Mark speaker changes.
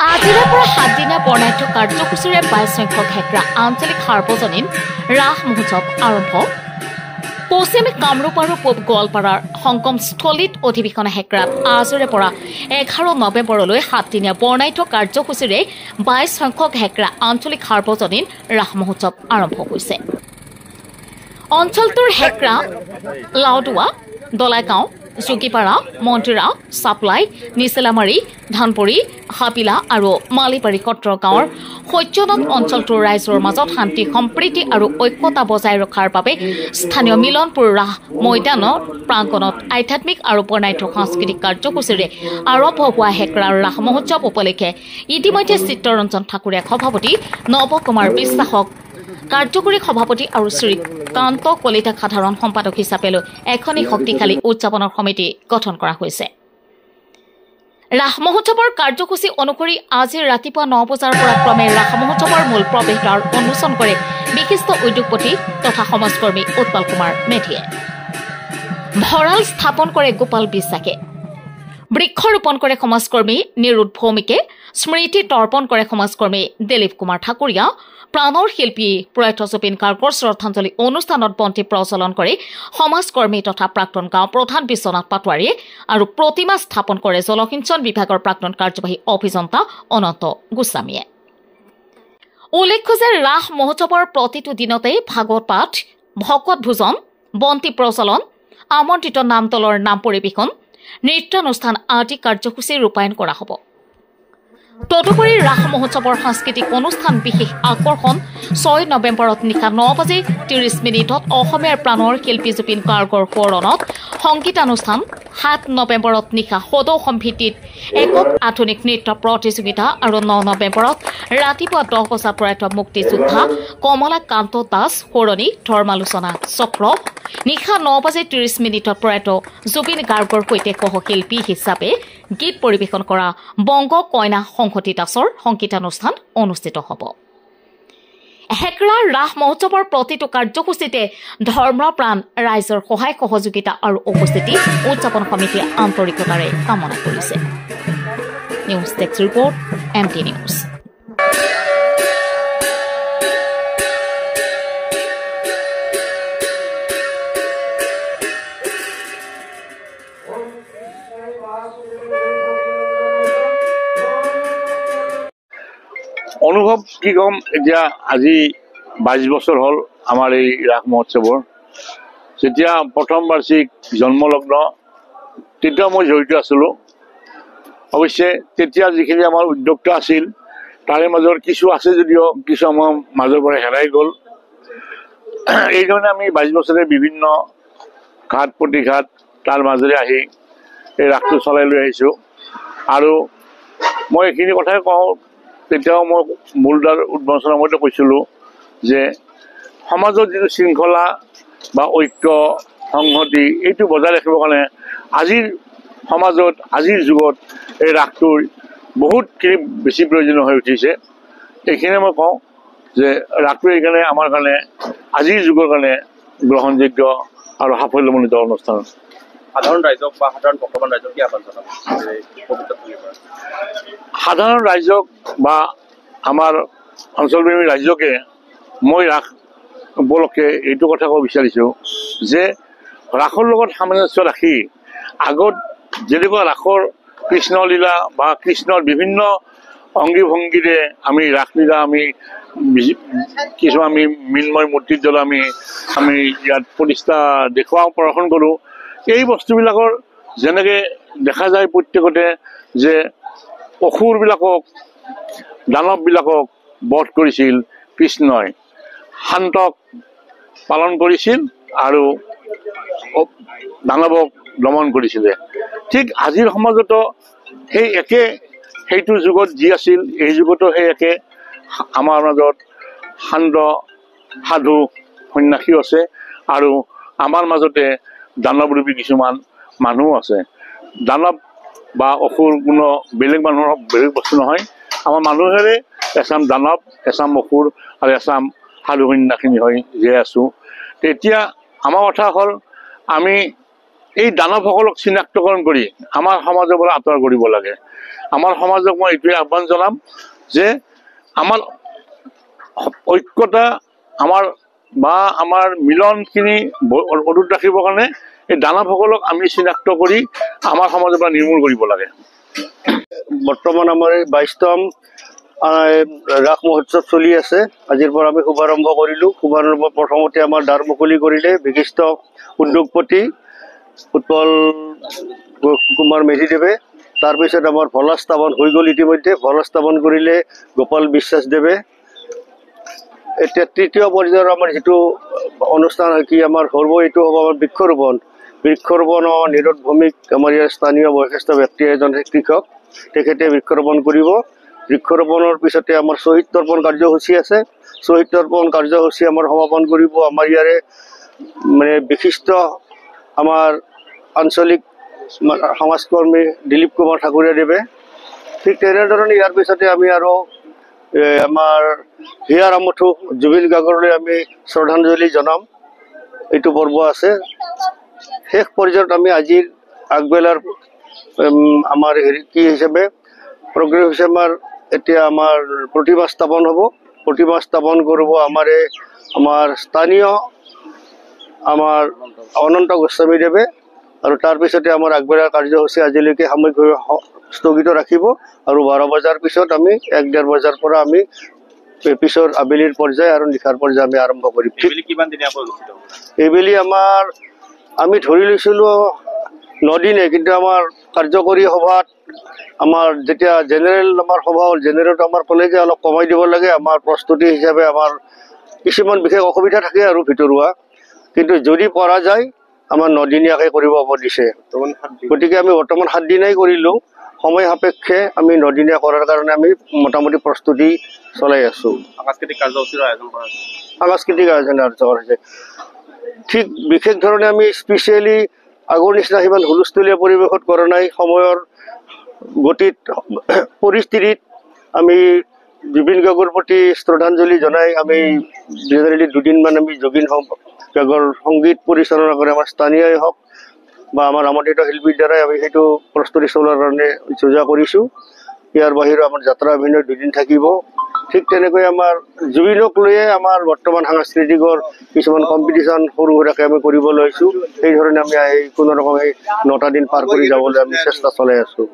Speaker 1: আজিৰে পৰা 7 দিনীয়া বৰ্ণাঢ্য কাৰ্যসূচীৰে 22 সংখ্যক হেক্ৰা আঞ্চলিক সাৰ্বজনীন ৰাস মহোৎসৱ আৰম্ভ। পশ্চিম কামৰূপ আৰু পূব গোৱালপাৰাৰ সংগমস্থলীত অধিৱেশন হেক্ৰাত আজিৰে পৰা 11 নৱেম্বৰলৈ 7 দিনীয়া বৰ্ণাঢ্য কাৰ্যসূচীৰে 22 সংখ্যক হেক্ৰা আঞ্চলিক সাৰ্বজনীন ৰাস মহোৎসৱ আৰম্ভ হৈছে। অঞ্চলটোৰ হেক্ৰা লাউদুৱা, দলাইগাঁও, জুগিপাৰা, মন্দিৰা, চাপলাই, নিচেলামাৰী, ধানপৰী, হাপিলা আৰু মালিবাৰী সত্ৰ গাঁৱৰ সত্যনাথ অঞ্চলটোৰ ৰাইজৰ মাজত শান্তি সম্প্ৰীতি আৰু ঐক্যতা বজাই ৰখাৰ বাবে স্থানীয় মিলনপুৰ ৰাস ময়দানৰ প্ৰাংগণত আধ্যাত্মিক আৰু বৰ্ণাঢ্য সাংস্কৃতিক কাৰ্যসূচীৰে আৰম্ভ হোৱা হেক্ৰাৰ ৰাস মহোৎসৱ উপলক্ষে ইতিমধ্যে চিত্তৰঞ্জন ঠাকুৰীয়া সভাপতি, নৱকুমাৰ বিশ্বাসক কাৰ্যকৰী সভাপতি আৰু শ্ৰীকান্ত কলিতাক সাধাৰণ সম্পাদক হিচাপে লৈ এখনি শক্তিশালী উদযাপনৰ সমিতি গঠন কৰা হৈছে। ৰাস মহোৎসৱৰ কাৰ্যসূচী অনুসৰি আজি ৰাতিপুৱা 9 বজাৰ পৰা ক্ৰমে ৰাস মহোৎসৱৰ মূল প্ৰৱেশদ্বাৰ উন্মোচন কৰে বিশিষ্ট উদ্যোগপতি তথা সমাজকৰ্মী উৎপল কুমাৰ মেধিয়ে। ভঁৰাল স্থাপন কৰে গোপাল বিশ্বাসে, বৃক্ষ ৰোপণ কৰে সমাজকৰ্মী নিৰুদ ভৌমিকে, স্মৃতি তৰ্পণ কৰে সমাজকৰ্মী দিলীপ কুমাৰ ঠাকুৰীয়া, প্ৰাণৰ শিল্পী প্ৰয়াত জুবিন গাৰ্গৰ শ্ৰদ্ধাঞ্জলি অনুষ্ঠানত বন্তি প্ৰজ্বলন কৰে সমাজকৰ্মী তথা প্ৰাক্তন গাঁও প্ৰধান বিশ্বনাথ পাটোৱাৰীয়ে আৰু প্ৰতিমা স্থাপন কৰে জলসিঞ্চন বিভাগৰ প্ৰাক্তন কাৰ্যবাহী অভিযন্তা অনন্ত গোস্বামীয়ে। উল্লেখ্য যে ৰাস মহোৎসৱৰ প্ৰতিটো দিনতেই ভাগৱত পাঠ, ভকত ভোজন, বন্তি প্ৰজ্বলন, আমন্ত্ৰিত নাম দলৰ নাম পৰিৱেশন, নৃত্যানুষ্ঠান আদি কাৰ্যসূচী ৰূপায়ণ কৰা হ'ব। তদুপৰি ৰাস মহোৎসৱৰ সাংস্কৃতিক অনুষ্ঠান বিশেষ আকৰ্ষণ 6 নৱেম্বৰত নিশা 9:30 অসমীয়াৰ প্ৰাণৰ শিল্পী জুবিন গাৰ্গৰ সোঁৱৰণত সংগীতানুষ্ঠান, 7 নৱেম্বৰত নিশা সদৌ ভিত্তিত একক আধুনিক নৃত্য প্ৰতিযোগিতা আৰু 9 নৱেম্বৰত ৰাতিপুৱা 10 বজাৰ প্ৰয়াত মুক্তিযোদ্ধা কমলাকান্ত দাস সোঁৱৰণী ধৰ্মালোচনা চক্ৰ, নিশা 9:30 প্ৰয়াত জুবিন গাৰ্গৰ সৈতে সহশিল্পী হিচাপে গীত পৰিৱেশন কৰা বংগ কইনা সংহতি দাসৰ সংগীতানুষ্ঠান অনুষ্ঠিত হ'ব। হেক্ৰাৰ ৰাস মহোৎসৱৰ প্ৰতিটো কাৰ্যসূচীতে ধৰ্মপ্ৰাণ ৰাইজৰ সহায় সহযোগিতা আৰু উপস্থিতি উদযাপন সমিতিয়ে আন্তৰিকতাৰে কামনা কৰিছে। News desk report, MT news.
Speaker 2: অনুভৱ কি কম, এতিয়া আজি 22 বছৰ হ'ল আমাৰ এই ৰাস মহোৎসৱৰ। যেতিয়া প্ৰথম বাৰ্ষিক জন্মলগ্ন তেতিয়া মই জড়িত আছিলোঁ। অৱশ্যে তেতিয়া যিখিনি আমাৰ উদ্যোক্তা আছিল তাৰে মাজৰ কিছু আছে যদিও কিছু আমাৰ মাজৰ পৰা হেৰাই গ'ল। এইকাৰণে আমি 22 বছৰে বিভিন্ন ঘাট প্ৰতিঘাট তাৰ মাজেৰে আহি এই ৰাসটো চলাই লৈ আহিছোঁ। আৰু মই এইখিনি কথাই কওঁ, তেতিয়াও মই মূলদ্বাৰ উদ্বোধনৰ সময়তে কৈছিলোঁ যে সমাজত যিটো শৃংখলা বা ঐক্য সংহতি এইটো বজাই ৰাখিবৰ কাৰণে আজিৰ সমাজত, আজিৰ যুগত এই ৰাসটোৰ বহুতখিনি বেছি প্ৰয়োজনীয় হৈ উঠিছে। এইখিনিয়ে মই কওঁ যে ৰাসটো এইকাৰণে আমাৰ কাৰণে আজিৰ যুগৰ কাৰণে গ্ৰহণযোগ্য আৰু সাফল্যমণ্ডিত অনুষ্ঠান।
Speaker 3: সাধাৰণ ৰাইজক বা সাধাৰণ বৰ্তমান ৰাইজক কি আহ্বান জনাব?
Speaker 2: সাধাৰণ ৰাইজক বা আমাৰ অঞ্চলপ্ৰেমী ৰাইজকে মই ৰাস উপলক্ষে এইটো কথা ক'ব বিচাৰিছোঁ যে ৰাসৰ লগত সামঞ্জস্য ৰাখি আগত যেনেকুৱা ৰাসৰ কৃষ্ণলীলা বা কৃষ্ণৰ বিভিন্ন অংগী ভংগীৰে আমি ৰাসলীলা আমি কিছু আমি মৃন্ময় মূৰ্তিৰ দ্বাৰা আমি ইয়াত প্ৰতিষ্ঠা দেখুৱাওঁ, প্ৰদৰ্শন কৰোঁ। এই বস্তুবিলাকৰ যেনেকৈ দেখা যায় প্ৰত্যেকতে যে অসুৰবিলাকক, দানৱবিলাকক বধ কৰিছিল কৃষ্ণই, শান্তক পালন কৰিছিল আৰু দানৱক দমন কৰিছিলে। ঠিক আজিৰ সমাজতো সেইটো যুগত যি আছিল এই যুগতো সেই একে আমাৰ মাজত শান্ত সাধু সন্যাসী আছে আৰু আমাৰ মাজতে দানৱৰূপী কিছুমান মানুহ আছে। দানৱ বা অসুৰ কোনো বেলেগ মানুহৰ বেলেগ বস্তু নহয়, আমাৰ মানুহেৰে এচাম দানৱ, এচাম অসুৰ আৰু এচাম সাধু সন্যাসিনী হৈ জীয়াই আছোঁ। তেতিয়া আমাৰ কথা হ'ল আমি এই দানৱসকলক চিনাক্তকৰণ কৰি আমাৰ সমাজৰ পৰা আঁতৰ কৰিব লাগে। আমাৰ সমাজক মই এইটোৱে আহ্বান জনাম যে আমাৰ ঐক্যতা আমাৰ মিলনখিনি অটুট ৰাখিবৰ কাৰণে এই দানৱসকলক আমি চিনাক্ত কৰি আমাৰ সমাজৰ পৰা নিৰ্মূল কৰিব লাগে।
Speaker 4: বৰ্তমান আমাৰ 22তম ৰাস মহোৎসৱ চলি আছে। আজিৰ পৰা আমি শুভাৰম্ভ কৰিলোঁ। শুভাৰম্ভ প্ৰথমতে আমাৰ দ্বাৰ মুকলি কৰিলে বিশিষ্ট উদ্যোগপতি উৎপল কুমাৰ মেধিদেৱে। তাৰপিছত আমাৰ ভলা স্থাপন হৈ গ'ল ইতিমধ্যে। ভলা স্থাপন কৰিলে গোপাল বিশ্বাসদেৱে। এতিয়া তৃতীয় পৰ্যায়ৰ আমাৰ যিটো অনুষ্ঠান কি আমাৰ হ'ব, এইটো হ'ব আমাৰ বৃক্ষৰোপণ। বৃক্ষৰোপণৰ নিৰোধ ভূমিক আমাৰ ইয়াৰ স্থানীয় বয়সস্থ ব্যক্তি এজন কৃষক, তেখেতে বৃক্ষৰোপণ কৰিব। বৃক্ষৰোপণৰ পিছতে আমাৰ শ্বহীদ তৰ্পণ কাৰ্যসূচী আছে। শ্বহীদ তৰ্পণ কাৰ্যসূচী আমাৰ সমাপন কৰিব আমাৰ ইয়াৰে বিশিষ্ট আমাৰ আঞ্চলিক সমাজকৰ্মী দিলীপ কুমাৰ ঠাকুৰীয়াদেৱে। ঠিক তেনেধৰণে ইয়াৰ পিছতে আমি আৰু আমাৰ হিয়াৰ আমঠু জুবিন গাৰ্গলৈ আমি শ্ৰদ্ধাঞ্জলি জনাম। এইটো পৰ্ব আছে। শেষ পৰ্যায়ত আমি আজিৰ আগবেলাৰ আমাৰ কি হিচাপে প্ৰগ্ৰেম হিচাপে এতিয়া আমাৰ প্ৰতিমা স্থাপন হ'ব। প্ৰতিমা স্থাপন কৰিব আমাৰ স্থানীয় আমাৰ অনন্ত গোস্বামীদেৱে। আৰু তাৰপিছতে আমাৰ আগবেলাৰ কাৰ্যসূচী আজিলৈকে সাময়িকভাৱে স্থগিত ৰাখিব। আৰু 12 বজাৰ পিছত আমি 1-1.5 বজাৰ পৰা আমি পিছৰ আবেলিৰ পৰ্যায় আৰু নিশাৰ পৰ্যায় আমি আৰম্ভ কৰিম। এইবেলি আমি ধৰি লৈছিলোঁ 9 দিনে, কিন্তু আমাৰ কাৰ্যকৰী সভাত আমাৰ যেতিয়া জেনেৰেল আমাৰ সভা হ'ল, জেনেৰেলত আমাৰ ক'লে যে অলপ কমাই দিব লাগে। আমাৰ প্ৰস্তুতি হিচাপে আমাৰ কিছুমান বিশেষ অসুবিধা থাকে আৰু ভিতৰুৱা, কিন্তু যদি পৰা যায় আমাৰ 9 দিনীয়াকৈ কৰিব দিছে। গতিকে আমি বৰ্তমান 7 দিনাই কৰিলোঁ। সময় সাপেক্ষে আমি 9 দিনীয়া কৰাৰ কাৰণে আমি মোটামুটি প্ৰস্তুতি চলাই আছোঁ।
Speaker 3: সাংস্কৃতিক কাৰ্যসূচীৰ আয়োজন কৰা হৈছে।
Speaker 4: সাংস্কৃতিক আয়োজন কৰা হৈছে। ঠিক বিশেষ ধৰণে আমি স্পেচিয়েলি আগৰ নিচিনা সিমান হুলস্থুলীয়া পৰিৱেশত কৰা নাই। সময়ৰ গতিত পৰিস্থিতিত আমি জুবিন গাৰ্গৰ প্ৰতি শ্ৰদ্ধাঞ্জলি জনাই আমি জেনেৰেলি 2 দিনমান আমি জুবিন গাৰ্গৰ সংগীত পৰিচালনা কৰি আমাৰ স্থানীয়ই হওক বা আমাৰ আমন্ত্ৰিত শিল্পীৰ দ্বাৰাই আমি সেইটো প্ৰস্তুতি চলোৱাৰ কাৰণে যোজা কৰিছোঁ। ইয়াৰ বাহিৰেও আমাৰ যাত্ৰা অভিনয় 2 দিন থাকিব। ঠিক তেনেকৈ আমাৰ জুবিনক লৈয়ে আমাৰ বৰ্তমান সাংস্কৃতিকৰ কিছুমান কম্পিটিশ্যন সৰু সুৰাকৈ আমি কৰিব লৈছোঁ। সেইধৰণে আমি কোনো ৰকমে 9টা দিন পাৰ কৰি যাবলৈ আমি চেষ্টা চলাই আছোঁ।